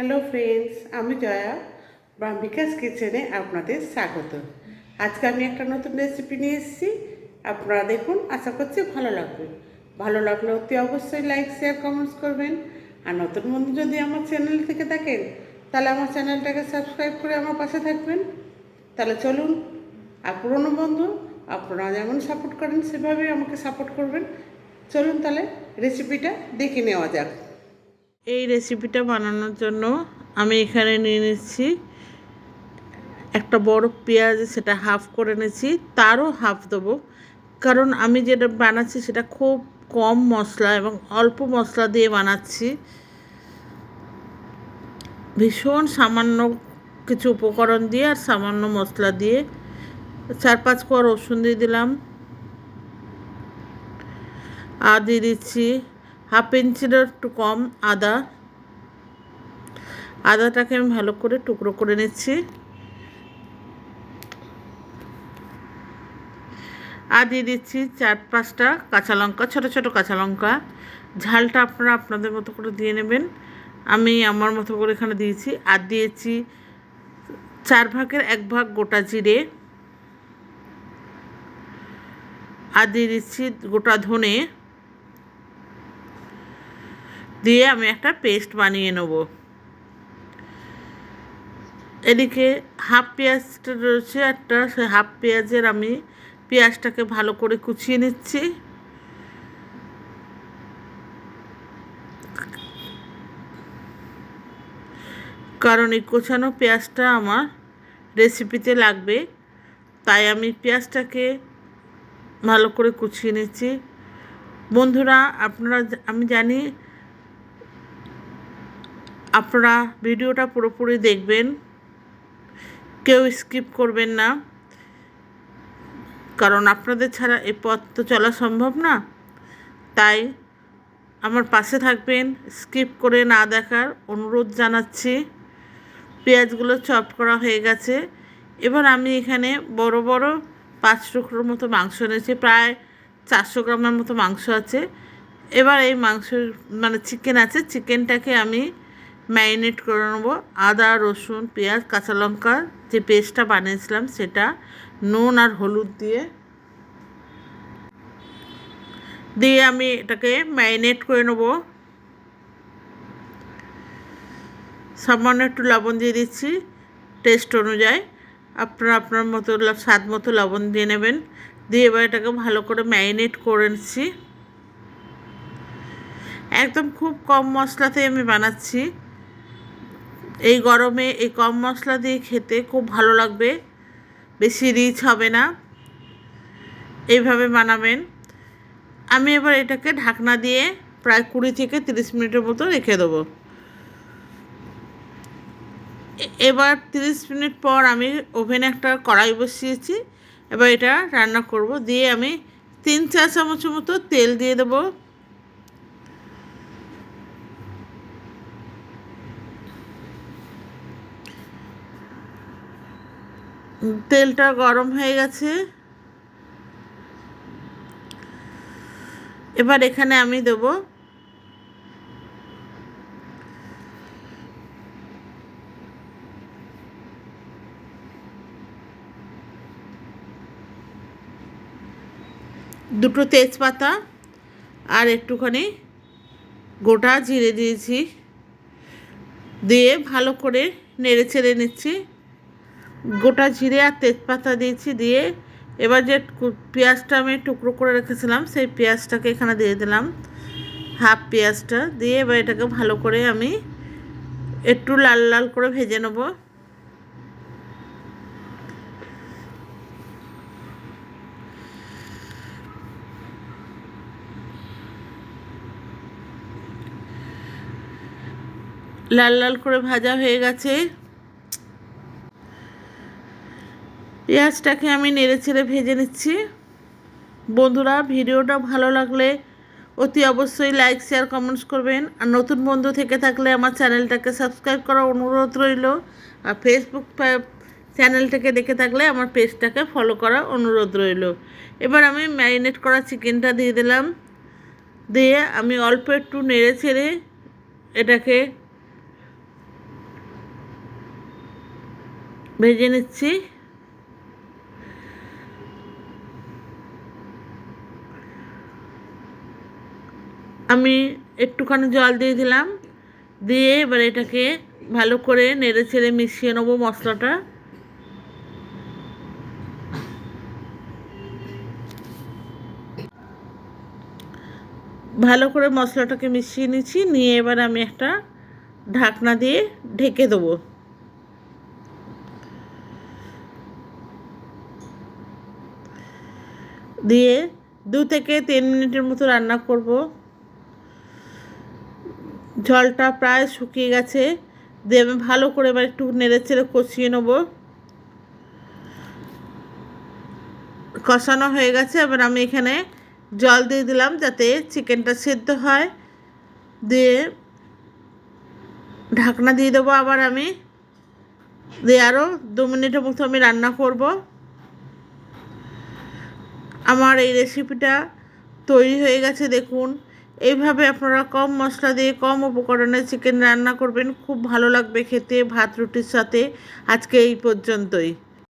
Hello friends, আমি জয়া বিকাশ কিচেনে আপনাদের স্বাগত। আজকে আমি একটা নতুন রেসিপি নিয়ে এসেছি। আপনারা দেখুন, আশা করছি ভালো লাগবে। ভালো লাগলে অতি অবশ্যই লাইক, শেয়ার, কমেন্টস করবেন। আর নতুন বন্ধু যদি আমার চ্যানেল থেকে থাকেন, তাহলে আমার চ্যানেলটাকে সাবস্ক্রাইব করে আমার পাশে থাকবেন। তাহলে চলুন, আর পুরনো বন্ধু আপনারা যেমন সাপোর্ট করেন সেভাবেই আমাকে সাপোর্ট করবেন। চলুন তাহলে রেসিপিটা দেখে নেওয়া যাক। এই রেসিপিটা বানানোর জন্য আমি এখানে নিয়ে নিচ্ছি একটা বড় পেঁয়াজ, সেটা হাফ করে নিয়েছি, তারও হাফ দেবো, কারণ আমি যেটা বানাচ্ছি সেটা খুব কম মশলা এবং অল্প মশলা দিয়ে বানাচ্ছি। ভীষণ সামান্য কিছু উপকরণ দিয়ে আর সামান্য মশলা দিয়ে 4-5 কোয়া রসুন দিয়ে দিলাম, আর দিয়ে দিচ্ছি হাফ ইঞ্চিরও একটু কম আদাটাকে আমি ভালো করে টুকরো করে নিচ্ছি। আর দিয়ে দিচ্ছি 4-5টা কাঁচা লঙ্কা, ছোটো ছোটো কাঁচা লঙ্কা। ঝালটা আপনারা আপনাদের মতো করে দিয়ে নেবেন, আমি আমার মতো করে এখানে দিয়েছি। আর দিয়েছি 1/4 ভাগ গোটা জিরে, আর দিয়ে দিচ্ছি গোটা ধনে, দিয়ে আমি একটা পেস্ট বানিয়ে নেব। এদিকে হাফ পেঁয়াজটা রয়েছে একটা, সেই হাফ পেঁয়াজের আমি পেঁয়াজটাকে ভালো করে কুচিয়ে নিচ্ছি। কারণ এই কোচানো পেঁয়াজটা আমার রেসিপিতে লাগবে, তাই আমি পেঁয়াজটাকে ভালো করে কুচিয়ে নিচ্ছি। বন্ধুরা, আমি জানি আপনারা ভিডিওটা পুরোপুরি দেখবেন, কেউ স্কিপ করবেন না, কারণ আপনাদের ছাড়া এই পথ তো চলা সম্ভব না। তাই আমার পাশে থাকবেন, স্কিপ করে না দেখার অনুরোধ জানাচ্ছি। পেঁয়াজগুলো চপ করা হয়ে গেছে। এবার আমি এখানে বড় বড় 5 টুকরোর মতো মাংস নিয়েছি, প্রায় 400 গ্রামের মতো মাংস আছে। এবার এই চিকেন আছে, চিকেনটাকে আমি ম্যারিনেট করে নেবো। আদা, রসুন, পেঁয়াজ, কাঁচা লঙ্কা যে পেস্টটা বানিয়েছিলাম সেটা, নুন আর হলুদ দিয়ে আমি এটাকে ম্যারিনেট করে নেবো। সামান্য একটু লবণ দিয়ে দিচ্ছি টেস্ট অনুযায়ী, আপনারা আপনার মতো স্বাদ মতো লবণ দিয়ে নেবেন। দিয়ে এবার এটাকে ভালো করে ম্যারিনেট করে নিচ্ছি। একদম খুব কম মশলাতে আমি বানাচ্ছি। এই গরমে এই কম মশলা দিয়ে খেতে খুব ভালো লাগবে, বেশি রিচ হবে না, এইভাবে বানাবেন। আমি এবার এটাকে ঢাকনা দিয়ে প্রায় 20 থেকে 30 মিনিটের মতো রেখে দেবো। এবার 30 মিনিট পর আমি ওভেনে একটা কড়াই বসিয়েছি, এবার এটা রান্না করব। দিয়ে আমি 3-4 চামচের মতো তেল দিয়ে দেবো। তেলটা গরম হয়ে গেছে। এবার এখানে আমি দেবো দুটো তেজপাতা আর একটুখানি গোটা জিরে দিয়েছি, দিয়ে ভালো করে নেড়ে চেড়ে নিচ্ছি। গোটা জিরে আর তেজপাতা দিয়েছি, দিয়ে এবার যে পেঁয়াজটা আমি টুকরো করে রেখেছিলাম সেই পেঁয়াজটাকে এখানে দিয়ে দিলাম, হাফ পেঁয়াজটা দিয়ে এবার এটাকে ভালো করে আমি একটু লাল লাল করে ভেজে নেব। লাল লাল করে ভাজা হয়ে গেছে। পেঁয়াজটাকে আমি নেড়ে চেড়ে ভেজে নিচ্ছি। বন্ধুরা, ভিডিওটা ভালো লাগলে অতি অবশ্যই লাইক, শেয়ার, কমেন্টস করবেন। আর নতুন বন্ধু থেকে থাকলে আমার চ্যানেলটাকে সাবস্ক্রাইব করার অনুরোধ রইল। আর ফেসবুক চ্যানেল থেকে দেখে থাকলে আমার পেজটাকে ফলো করার অনুরোধ রইল। এবার আমি ম্যারিনেট করা চিকেনটা দিয়ে দিলাম, দিয়ে আমি অল্প একটু নেড়ে ছেড়ে এটাকে ভেজে নিচ্ছি। আমি একটুখানি জল দিয়ে দিলাম, দিয়ে এবার এটাকে ভালো করে নেড়ে চেড়ে মিশিয়ে নেবো মশলাটা। ভালো করে মশলাটাকে মিশিয়ে নিচ্ছি, নিয়ে এবার আমি একটা ঢাকনা দিয়ে ঢেকে দেবো। দিয়ে 2 থেকে 3 মিনিটের মতো রান্না করব। জলটা প্রায় শুকিয়ে গেছে, দিয়ে আমি ভালো করে এবার একটু নেড়ে চেড়ে কষিয়ে নেব। কষানো হয়ে গেছে, এবার আমি এখানে জল দিয়ে দিলাম যাতে চিকেনটা সেদ্ধ হয়। দিয়ে ঢাকনা দিয়ে দেবো আবার আমি, দিয়ে আরও 2 মিনিটের মতো আমি রান্না করব। আমার এই রেসিপিটা তৈরি হয়ে গেছে দেখুন। এইভাবে আপনারা কম মশলা দিয়ে কম উপকরণে চিকেন রান্না করবেন, খুব ভালো লাগবে খেতে ভাত রুটির সাথে। আজকে এই পর্যন্তই।